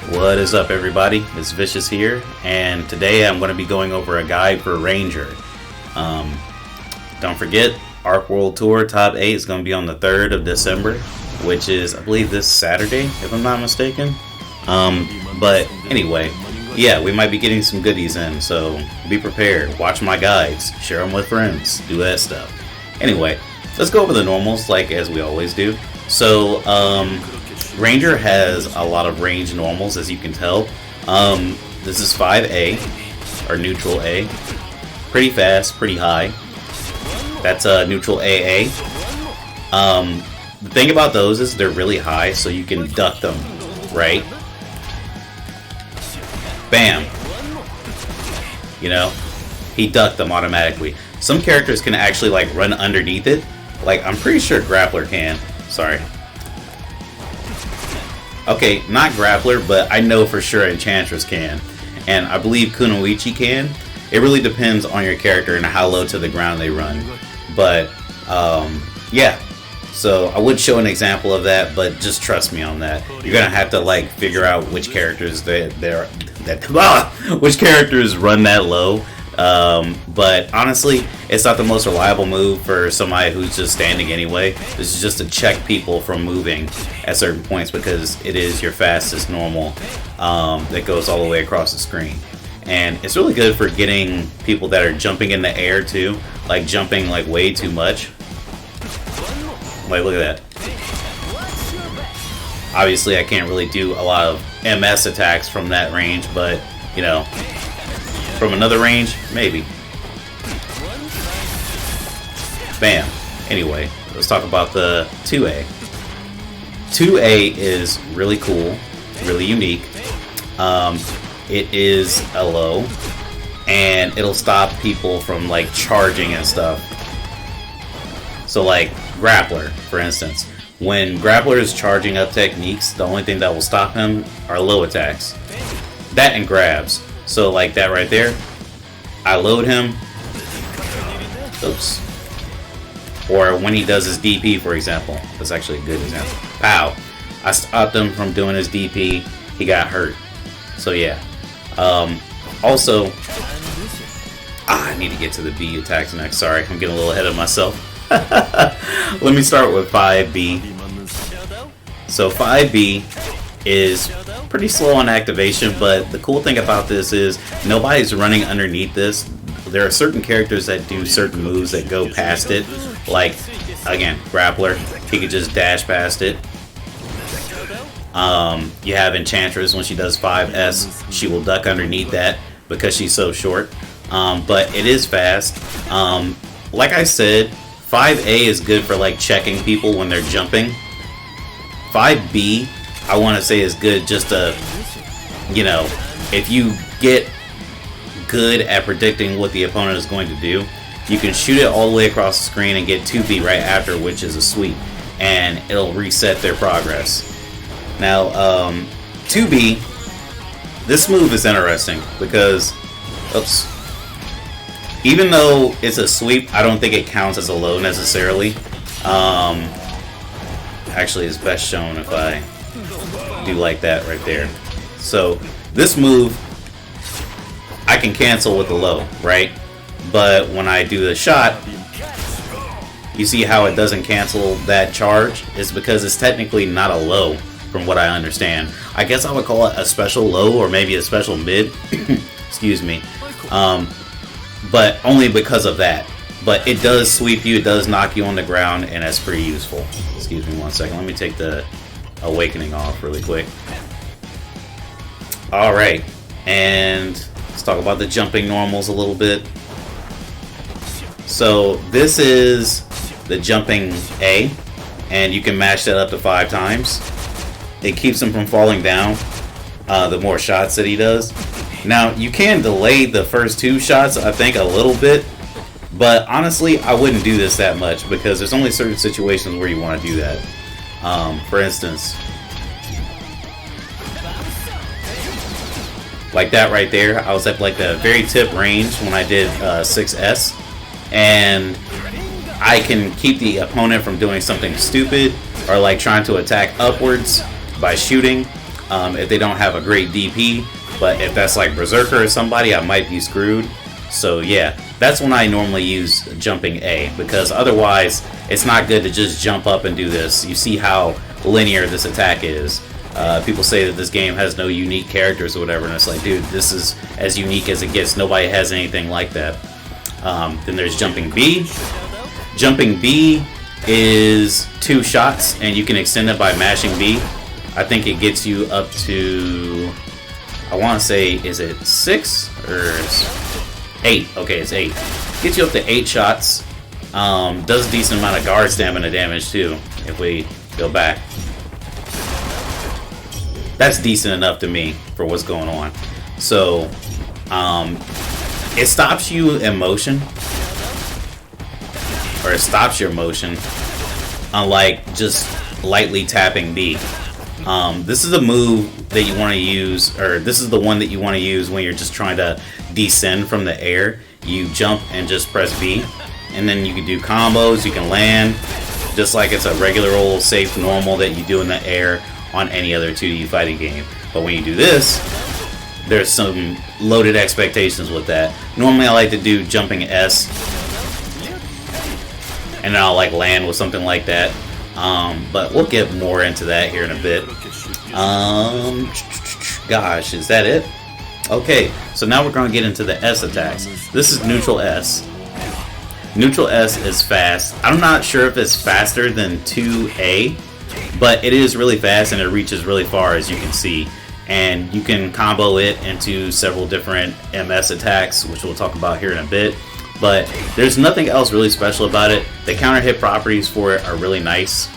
What is up, everybody? It's Vicious here, and today I'm going to be going over a guide for Ranger. Don't forget, Arc World Tour Top 8 is going to be on the 3rd of December, which is, I believe, this Saturday, if I'm not mistaken. But anyway, yeah, we might be getting some goodies in, so be prepared. Watch my guides, share them with friends, do that stuff. Anyway, let's go over the normals, like as we always do. So, Ranger has a lot of range normals, as you can tell. This is 5A, or neutral A. Pretty fast, pretty high. That's neutral AA. The thing about those is they're really high, so you can duck them, right? Bam! You know, he ducked them automatically. Some characters can actually like run underneath it. Like, I'm pretty sure Grappler can. Sorry. Okay, not Grappler, but I know for sure Enchantress can. And I believe Kunoichi can. It really depends on your character and how low to the ground they run. But, yeah. So, I would show an example of that, but just trust me on that. You're gonna have to, like, figure out which characters which characters run that low. But honestly, it's not the most reliable move for somebody who's just standing anyway. This is just to check people from moving at certain points because it is your fastest normal that goes all the way across the screen. And it's really good for getting people that are jumping in the air too, like jumping like way too much. Like, look at that. Obviously, I can't really do a lot of MS attacks from that range, but you know, from another range, maybe. Bam. Anyway, let's talk about the 2A. 2A is really cool, really unique. It is a low, and it'll stop people from like charging and stuff. So like Grappler, for instance. When Grappler is charging up techniques, the only thing that will stop him are low attacks. That and grabs. So like that right there, I load him. Oops. Or when he does his DP, for example. That's actually a good example. Pow. I stopped him from doing his DP. He got hurt. So yeah. Also, I need to get to the B attacks next. Sorry, I'm getting a little ahead of myself. Let me start with 5B. So 5B is pretty slow on activation, but the cool thing about this is nobody's running underneath this. There are certain characters that do certain moves that go past it, like again Grappler, he could just dash past it. You have Enchantress, when she does 5S, she will duck underneath that because she's so short, but it is fast. Like I said, 5A is good for like checking people when they're jumping. 5B, I want to say, is good just to, you know, if you get good at predicting what the opponent is going to do, you can shoot it all the way across the screen and get 2B right after, which is a sweep, and it'll reset their progress. Now, 2B, this move is interesting because, oops, even though it's a sweep, I don't think it counts as a low necessarily. Actually, it's best shown if I do like that right there. So this move I can cancel with the low, right? But when I do the shot, you see how it doesn't cancel that charge? It's because it's technically not a low from what I understand. I guess I would call it a special low or maybe a special mid. Excuse me. But only because of that. But it does sweep you, it does knock you on the ground, and that's pretty useful. Excuse me one second. Let me take the Awakening off really quick. Alright, and let's talk about the jumping normals a little bit. So this is the jumping A, and you can mash that up to 5 times. It keeps him from falling down the more shots that he does. Now, you can delay the first 2 shots, I think, a little bit. But honestly, I wouldn't do this that much because there's only certain situations where you want to do that. For instance, like that right there, I was at like the very tip range when I did 6S, and I can keep the opponent from doing something stupid or like trying to attack upwards by shooting, if they don't have a great DP. But if that's like Berserker or somebody, I might be screwed. So yeah, that's when I normally use jumping A, because otherwise it's not good to just jump up and do this. You see how linear this attack is. People say that this game has no unique characters or whatever, and it's like, dude, this is as unique as it gets. Nobody has anything like that. Then there's jumping B. Jumping B is 2 shots, and you can extend it by mashing B. I think it gets you up to, I want to say, is it 6 or 8? Okay, it's 8. Gets you up to 8 shots. Does a decent amount of guard stamina damage too, if we go back. That's decent enough to me for what's going on. So, it stops you in motion, or it stops your motion, unlike just lightly tapping B. This is a move that you want to use, or this is the one that you want to use when you're just trying to descend from the air. You jump and just press B, and then you can do combos, you can land, just like it's a regular old safe normal that you do in the air on any other 2D fighting game. But when you do this, there's some loaded expectations with that. Normally I like to do jumping S, and then I'll like land with something like that. But we'll get more into that here in a bit. Gosh, is that it? Okay, so now we're going to get into the S attacks. This is neutral S. Neutral S is fast. I'm not sure if it's faster than 2A, but it is really fast and it reaches really far, as you can see. And you can combo it into several different MS attacks, which we'll talk about here in a bit. But there's nothing else really special about it. The counter hit properties for it are really nice.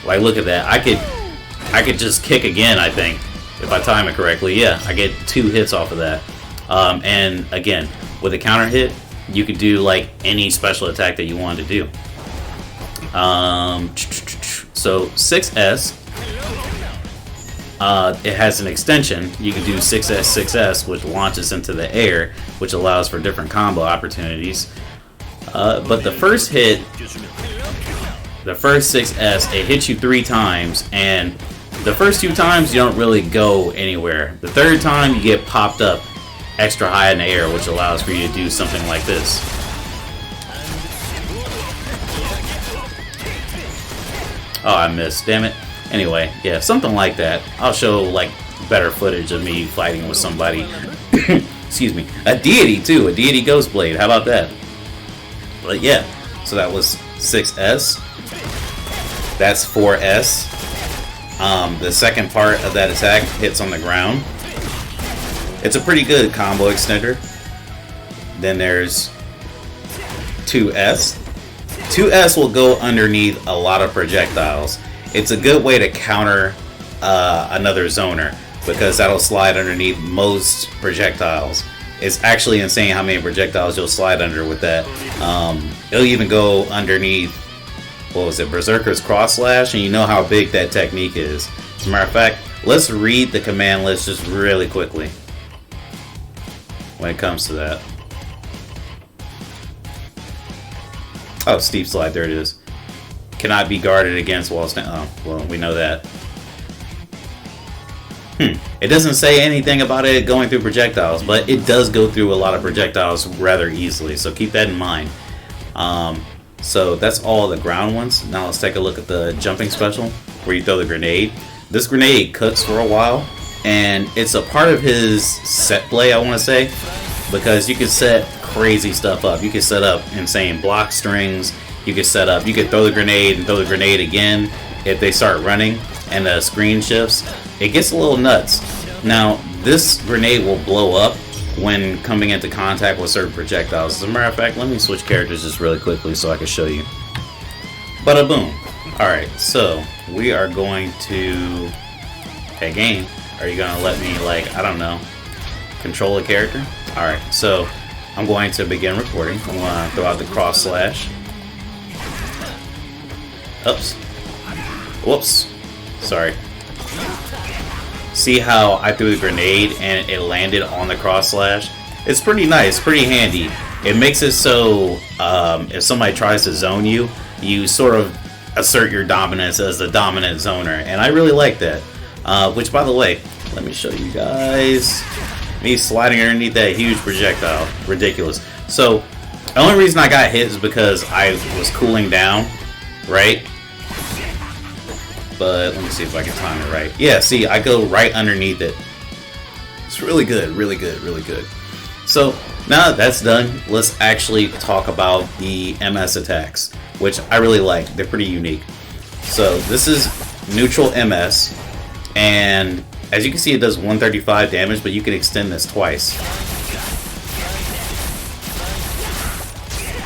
Like, look at that. I could just kick again, I think, if I time it correctly. Yeah, I get 2 hits off of that. And again, with a counter hit, you could do like any special attack that you wanted to do. So 6S, it has an extension. You can do 6S, 6S, which launches into the air, which allows for different combo opportunities. But the first hit, the first 6S, it hits you 3 times, and the first 2 times you don't really go anywhere. The third time you get popped up extra high in the air, which allows for you to do something like this. Oh, I missed, damn it. Anyway, yeah, something like that. I'll show like better footage of me fighting with somebody. Excuse me. A deity too, a deity ghost blade. How about that? But yeah, so that was 6S. That's 4S. The second part of that attack hits on the ground. It's a pretty good combo extender. Then there's 2S. 2S will go underneath a lot of projectiles. It's a good way to counter another zoner, because that'll slide underneath most projectiles. It's actually insane how many projectiles you'll slide under with that. It'll even go underneath, what was it, Berserker's Cross Slash, and you know how big that technique is. As a matter of fact, let's read the command list just really quickly when it comes to that. Oh, steep slide, there it is. Cannot be guarded against while standing. Oh, well, we know that. It doesn't say anything about it going through projectiles, but it does go through a lot of projectiles rather easily, so keep that in mind. So that's all the ground ones. Now let's take a look at the jumping special, where you throw the grenade. This grenade cooks for a while, and it's a part of his set play, I want to say, because you can set crazy stuff up. You can set up insane block strings. You could set up, you could throw the grenade and throw the grenade again if they start running and the screen shifts. It gets a little nuts. Now, this grenade will blow up when coming into contact with certain projectiles. As a matter of fact, let me switch characters just really quickly so I can show you. Bada boom. Alright, so we are going to... Hey game, are you going to let me, like, I don't know, control a character? Alright, so I'm going to begin recording. I'm going to throw out the cross slash. Oops. Whoops. Sorry. See how I threw the grenade and it landed on the cross slash? It's pretty nice, pretty handy. It makes it so if somebody tries to zone you, you sort of assert your dominance as the dominant zoner, and I really like that. Which, by the way, let me show you guys me sliding underneath that huge projectile. Ridiculous. So, the only reason I got hit is because I was cooling down, right? But let me see if I can time it right. Yeah, see, I go right underneath it. It's really good, really good, really good. So, now that that's done, let's actually talk about the MS attacks, which I really like. They're pretty unique. So, this is neutral MS, and as you can see, it does 135 damage, but you can extend this twice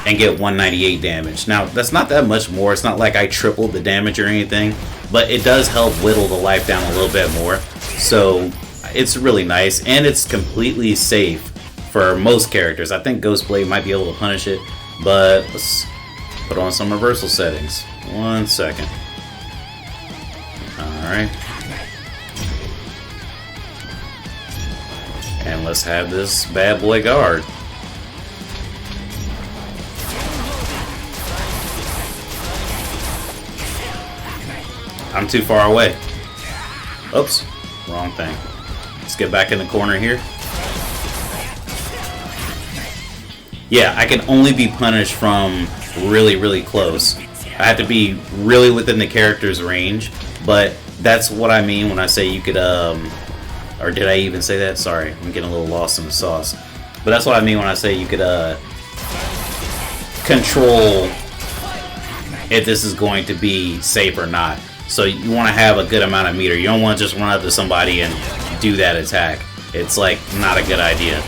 and get 198 damage. Now, that's not that much more. It's not like I tripled the damage or anything, but it does help whittle the life down a little bit more. So, it's really nice, and it's completely safe for most characters. I think Ghostblade might be able to punish it, but let's put on some reversal settings. 1 second. Alright. And let's have this bad boy guard. I'm too far away. Oops, wrong thing. Let's get back in the corner here. Yeah, I can only be punished from really, really close. I have to be really within the character's range, but that's what I mean when I say you could, or did I even say that? Sorry, I'm getting a little lost in the sauce. But that's what I mean when I say you could, control if this is going to be safe or not. So you want to have a good amount of meter. You don't want to just run up to somebody and do that attack. It's like not a good idea.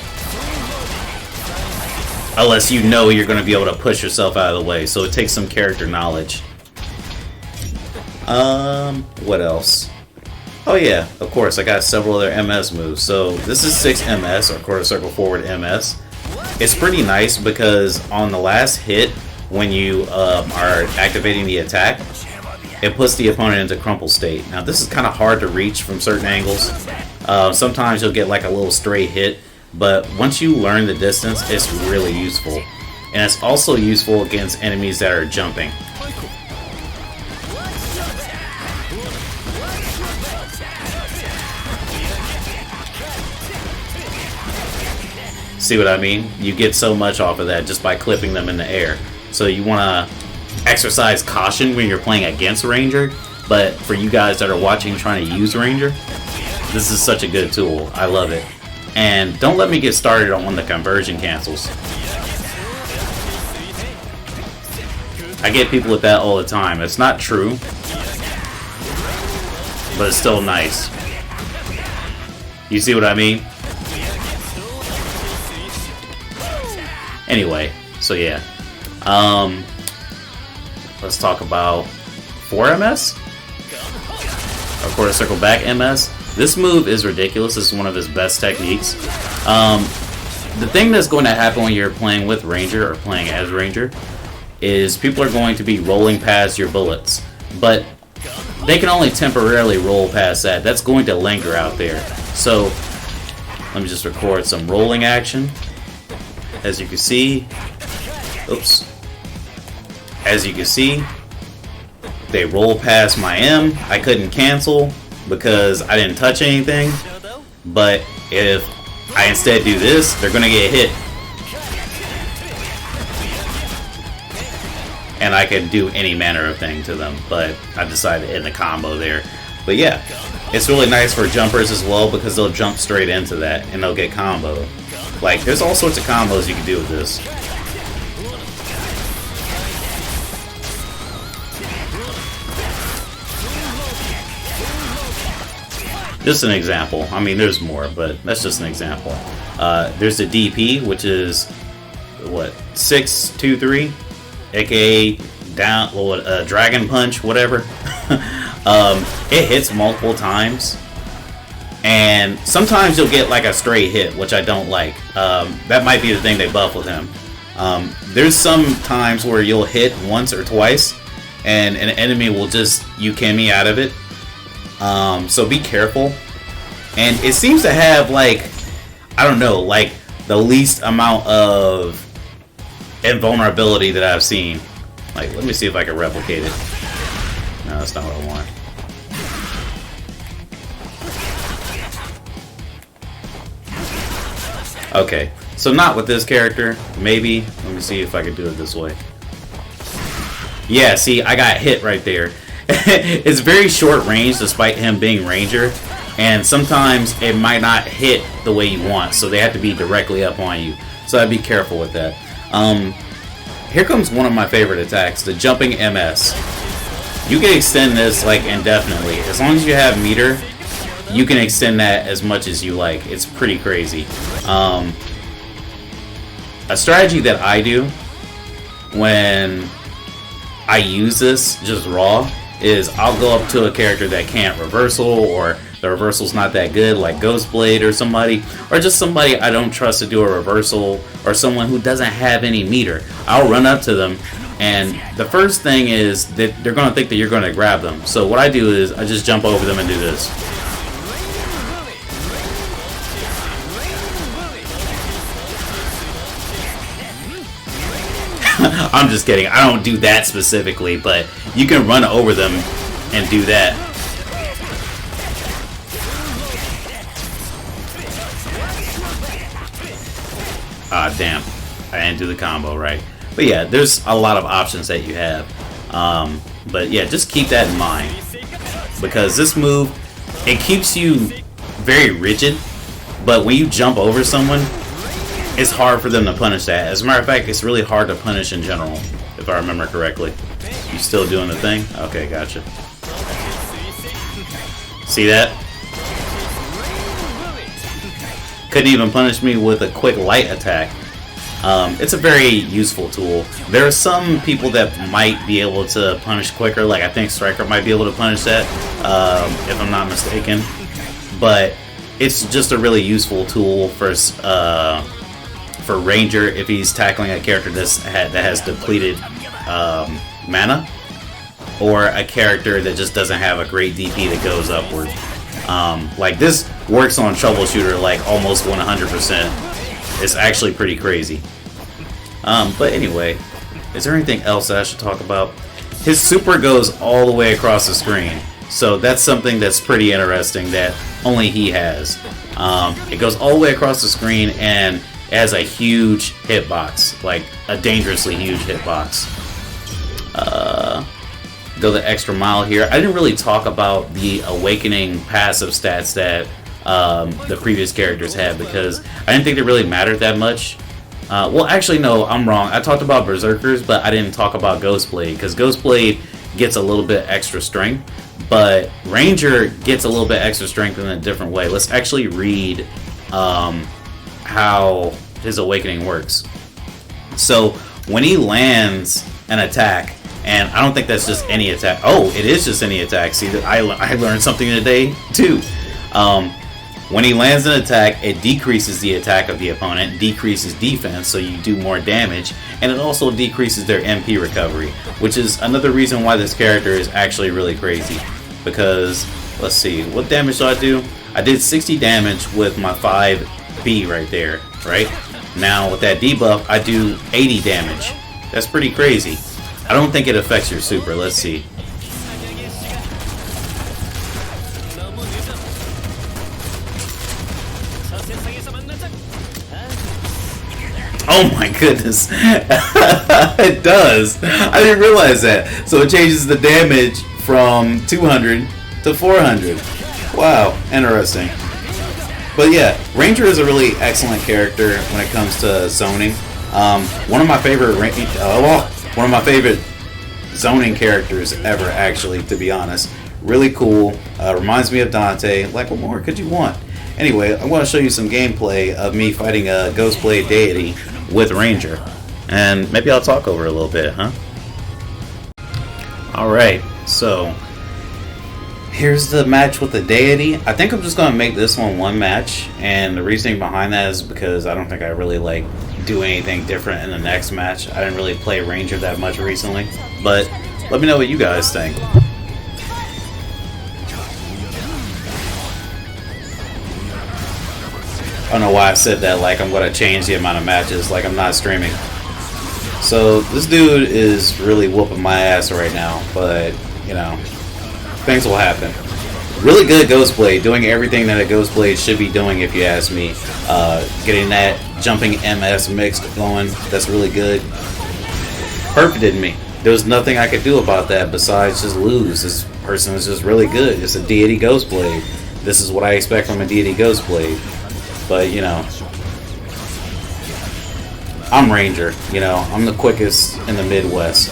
Unless you know you're going to be able to push yourself out of the way. So it takes some character knowledge. What else? Oh yeah, of course, I got several other MS moves. So this is 6 MS, or quarter circle forward MS. It's pretty nice because on the last hit, when you are activating the attack, it puts the opponent into crumple state. Now this is kind of hard to reach from certain angles. Sometimes you'll get like a little stray hit, but once you learn the distance, it's really useful. And it's also useful against enemies that are jumping. See what I mean? You get so much off of that just by clipping them in the air. So you want to exercise caution when you're playing against Ranger, but for you guys that are watching trying to use Ranger, this is such a good tool. I love it. And don't let me get started on the conversion cancels. I get people with that all the time. It's not true, but it's still nice. You see what I mean? Anyway, so yeah. Let's talk about 4MS? Or quarter circle back MS. This move is ridiculous. This is one of his best techniques. The thing that's going to happen when you're playing with Ranger or playing as Ranger is people are going to be rolling past your bullets. But they can only temporarily roll past that. That's going to linger out there. So let me just record some rolling action. As you can see, oops. As you can see, they roll past my M. I couldn't cancel because I didn't touch anything. But if I instead do this, they're going to get hit. And I can do any manner of thing to them, but I decided to end the combo there. But yeah, it's really nice for jumpers as well because they'll jump straight into that and they'll get comboed. Like, there's all sorts of combos you can do with this. Just an example. I mean, there's more, but that's just an example. There's the DP, which is, what, 623? AKA down, Dragon Punch, whatever. It hits multiple times. And sometimes you'll get like a stray hit, which I don't like. That might be the thing they buff with him. There's some times where you'll hit once or twice, and an enemy will just Yukemi out of it. So be careful. And it seems to have like, I don't know, like the least amount of invulnerability that I've seen. Like, let me see if I can replicate it. that's not what I want. Okay, so not with this character, maybe. Let me see if I can do it this way. Yeah, see, I got hit right there. It's very short range despite him being Ranger, and sometimes it might not hit the way you want, so they have to be directly up on you. So I'd be careful with that. Here comes one of my favorite attacks, the jumping MS. You can extend this like indefinitely. As long as you have meter, you can extend that as much as you like. It's pretty crazy. A strategy that I do when I use this just raw is I'll go up to a character that can't reversal, or the reversal's not that good, like Ghostblade or somebody, or just somebody I don't trust to do a reversal, or someone who doesn't have any meter. I'll run up to them, and the first thing is that they're going to think that you're going to grab them. So what I do is I just jump over them and do this. I'm just kidding. I don't do that specifically, but you can run over them and do that. Ah, damn. I didn't do the combo right. But yeah, there's a lot of options that you have. But yeah, just keep that in mind. Because this move, it keeps you very rigid, but when you jump over someone, it's hard for them to punish that. As a matter of fact, it's really hard to punish in general, if I remember correctly. You still doing the thing? Okay, gotcha. See that? Couldn't even punish me with a quick light attack. It's a very useful tool. There are some people that might be able to punish quicker, like I think Striker might be able to punish that, if I'm not mistaken. But it's just a really useful tool for Ranger if he's tackling a character that has depleted mana, or a character that just doesn't have a great DP that goes upward. Like this works on Troubleshooter like almost 100%. It's actually pretty crazy. But anyway, is there anything else that I should talk about? His super goes all the way across the screen, so that's something that's pretty interesting that only he has. It goes all the way across the screen and it has a huge hitbox, like a dangerously huge hitbox. Go the extra mile here. I didn't really talk about the Awakening passive stats that the previous characters had because I didn't think they really mattered that much. Well, actually, no, I'm wrong. I talked about Berserkers, but I didn't talk about Ghostblade because Ghostblade gets a little bit extra strength, but Ranger gets a little bit extra strength in a different way. Let's actually read how his Awakening works. So when he lands an attack, and I don't think that's just any attack. Oh, it is just any attack. See, I learned something today too. When he lands an attack, it decreases the attack of the opponent, decreases defense, so you do more damage, and it also decreases their MP recovery, which is another reason why this character is actually really crazy. Because, let's see, what damage do I do? I did 60 damage with my 5B right there, right? Now, with that debuff, I do 80 damage. That's pretty crazy. I don't think it affects your super. Let's see. Oh my goodness. It does. I didn't realize that. So it changes the damage from 200 to 400. Wow, interesting. But yeah, Ranger is a really excellent character when it comes to zoning. One of my favorite zoning characters ever, actually, to be honest. Really cool. Reminds me of Dante. Like, what more could you want? Anyway, I want to show you some gameplay of me fighting a Ghostblade deity with Ranger. And maybe I'll talk over it a little bit, huh? Alright, so here's the match with the deity. I think I'm just going to make this one match. And the reasoning behind that is because I don't think I really do anything different in the next match. I didn't really play Ranger that much recently. But let me know what you guys think. I don't know why I said that like I'm going to change the amount of matches, like I'm not streaming. So this dude is really whooping my ass right now, but you know, things will happen. Really good Ghost Blade, doing everything that a Ghost Blade should be doing, if you ask me. Getting that jumping MS mix going, that's really good. Perfected me. There was nothing I could do about that besides just lose. This person is just really good. It's a deity Ghost Blade. This is what I expect from a deity Ghost Blade. But, you know, I'm Ranger. You know, I'm the quickest in the Midwest.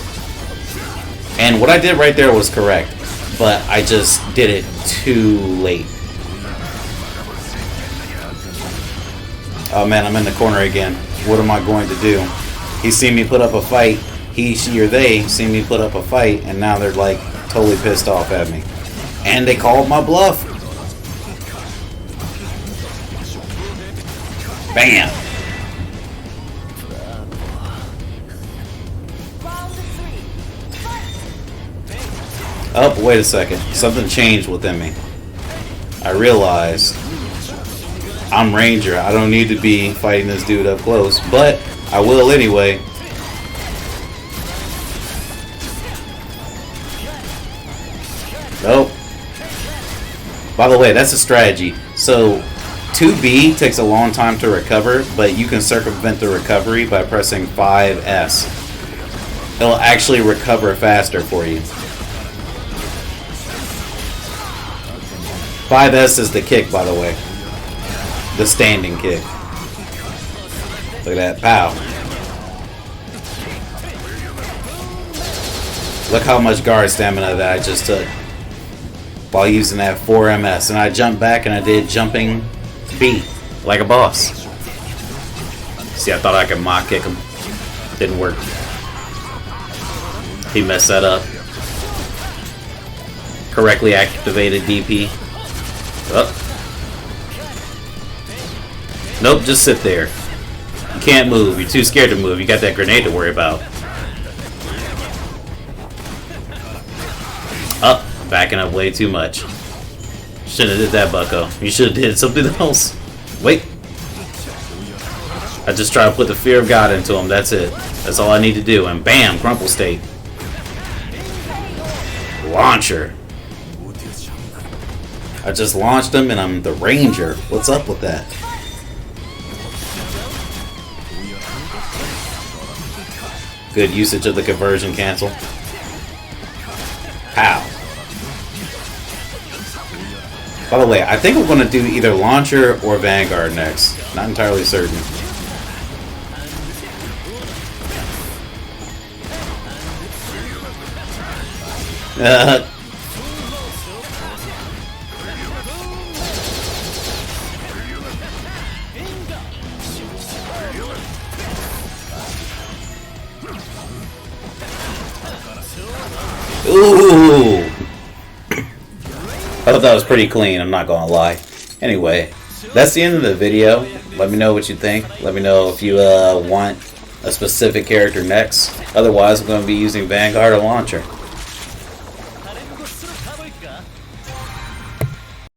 And what I did right there was correct. But I just did it too late. Oh man, I'm in the corner again. What am I going to do? He seen me put up a fight. He, she, or they seen me put up a fight, and now they're like totally pissed off at me. And they called my bluff. Bam. Oh, wait a second. Something changed within me. I realized I'm Ranger. I don't need to be fighting this dude up close, but I will anyway. Nope. By the way, that's a strategy. So 2B takes a long time to recover, but you can circumvent the recovery by pressing 5S. It'll actually recover faster for you. 5S is the kick, by the way. The standing kick. Look at that. Pow. Look how much guard stamina that I just took while using that 4MS. And I jumped back and I did jumping B like a boss. See, I thought I could mock kick him. Didn't work. He messed that up. Correctly activated DP. Oh. Nope, just sit there. You can't move. You're too scared to move. You got that grenade to worry about. Up. Backing up way too much. Shouldn't have did that, bucko. You should have did something else. Wait. I just try to put the fear of God into him. That's it. That's all I need to do. And bam, crumple state. Launcher. I just launched him and I'm the Ranger. What's up with that? Good usage of the conversion cancel. Pow. By the way, I think we're going to do either Launcher or Vanguard next. Not entirely certain. Ooh! I thought that was pretty clean, I'm not gonna lie. Anyway, that's the end of the video. Let me know what you think. Let me know if you want a specific character next. Otherwise, I'm going to be using Vanguard or Launcher.